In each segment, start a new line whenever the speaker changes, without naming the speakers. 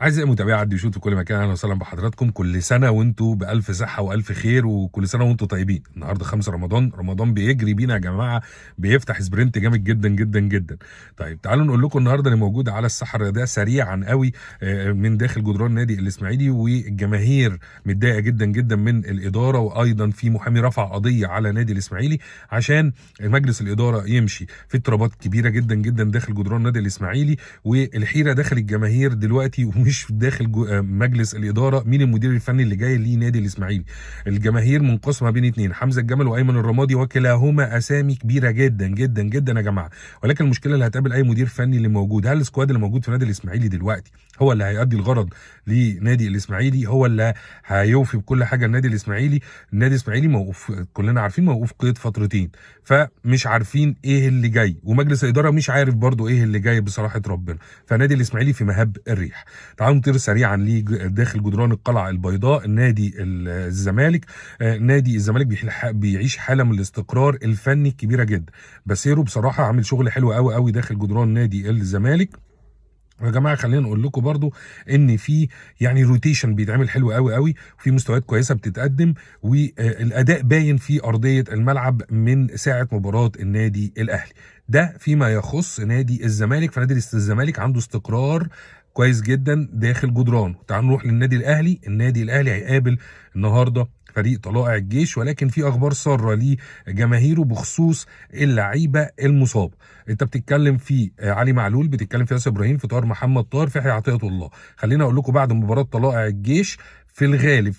أعزائي متابعي عدي وشوت في كل مكان، أهلا وسهلا بحضراتكم. كل سنة وأنتم بألف صحة وألف خير، وكل سنة وأنتم طيبين. النهارده 5 رمضان، رمضان بيجري بينا يا جماعة، بيفتح سبرنت جامد جدا جدا جدا. طيب تعالوا نقول لكم النهارده اللي موجود على الساحة الرياضية سريعا قوي من داخل جدران نادي الإسماعيلي، والجماهير متضايقة جدا جدا من الإدارة، وأيضا في محامي رفع قضية على نادي الإسماعيلي عشان مجلس الإدارة يمشي. في اضطرابات كبيرة جدا جدا داخل جدران نادي الإسماعيلي، والحيرة داخل الجماهير دلوقتي ومش داخل مجلس الاداره مين المدير الفني اللي جاي لنادي الاسماعيلي. الجماهير منقسمه بين اثنين، حمزه الجمل وايمن الرمادي، وكلاهما اسامي كبيره جدا جدا جدا يا جماعه. ولكن المشكله اللي هتقابل اي مدير فني اللي موجود، هل السكواد اللي موجود في نادي الاسماعيلي دلوقتي هو اللي هيؤدي الغرض لنادي الاسماعيلي؟ هو اللي هيوفي بكل حاجه لنادي الاسماعيلي؟ النادي الاسماعيلي موقوف، كلنا عارفين موقوف قيد فترتين، فمش عارفين ايه اللي جاي، ومجلس الاداره مش عارف برضو ايه اللي جاي بصراحه ربنا. فنادي الاسماعيلي في مهب الريح. تعالوا نطير سريعا داخل جدران القلعه البيضاء، نادي الزمالك. نادي الزمالك بيعيش حاله من الاستقرار الفني كبيره جدا. باسيرو بصراحه عامل شغل حلو قوي قوي داخل جدران نادي الزمالك. يا جماعه خلينا نقول لكم برضو ان في يعني روتيشن بيتعمل حلو قوي قوي، وفي مستويات كويسه بتتقدم، والاداء باين في ارضيه الملعب من ساعه مباراه النادي الاهلي. ده فيما يخص نادي الزمالك. فنادي الزمالك عنده استقرار كويس جدا داخل جدرانه. تعالوا نروح للنادي الاهلي. النادي الاهلي هيقابل النهارده فريق طلائع الجيش، ولكن في اخبار ساره لجماهيره بخصوص اللعيبه المصابه. انت بتتكلم في علي معلول، بتتكلم في ياسر ابراهيم، في طاهر محمد طاهر، في يحيى عطيه الله. خليني اقول لكم بعد مباراه طلائع الجيش في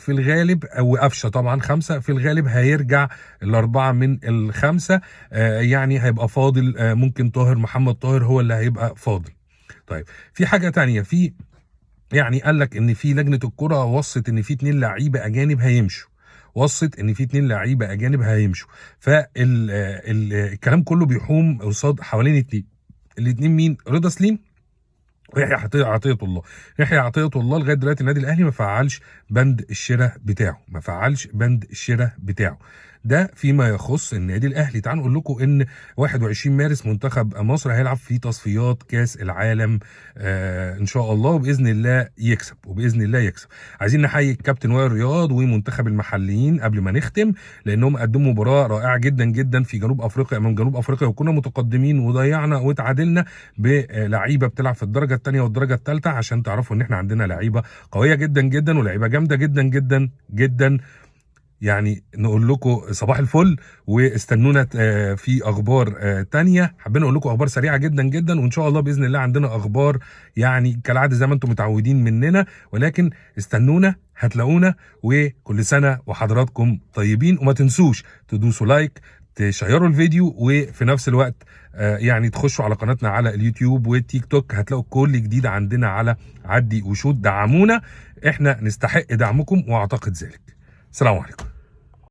الغالب او قفشه طبعا 5 في الغالب هيرجع الاربعه من الخمسه. يعني هيبقى فاضل ممكن طاهر محمد طاهر هو اللي هيبقى فاضل. طيب في حاجه تانية، يعني قال لك ان في لجنه الكره وصت ان في 2 لعيبه اجانب هيمشوا، فالكلام كله بيحوم قصاد حوالين الاثنين مين؟ رضا سليم ويحيى عطيه الله. يحيى عطيه الله لغايه دلوقتي النادي الاهلي ما فعلش بند الشراء بتاعه. ده فيما يخص النادي الاهلي. تعالوا نقول لكم ان 21 مارس منتخب مصر هيلعب في تصفيات كاس العالم ان شاء الله، وباذن الله يكسب. عايزين نحيي الكابتن وائل رياض ومنتخب المحليين قبل ما نختم، لانهم قدموا مباراه رائعه جدا جدا في جنوب افريقيا امام جنوب افريقيا، وكنا متقدمين وضيعنا واتعادلنا بلعيبه بتلعب في الدرجه الثانيه والدرجه الثالثه، عشان تعرفوا ان احنا عندنا لعيبه قويه جدا جدا ولعيبه جامده جدا جدا جدا. يعني نقول لكم صباح الفل، واستنونا في اخبار تانية. حابين اقول لكم اخبار سريعه جدا جدا، وان شاء الله باذن الله عندنا اخبار يعني كالعاده زي ما انتم متعودين مننا، ولكن استنونا هتلاقونا. وكل سنه وحضراتكم طيبين، وما تنسوش تدوسوا لايك، تشيروا الفيديو، وفي نفس الوقت يعني تخشوا على قناتنا على اليوتيوب والتيك توك، هتلاقوا كل جديد عندنا على عدي وشوت. دعمونا، احنا نستحق دعمكم واعتقد ذلك. السلام عليكم.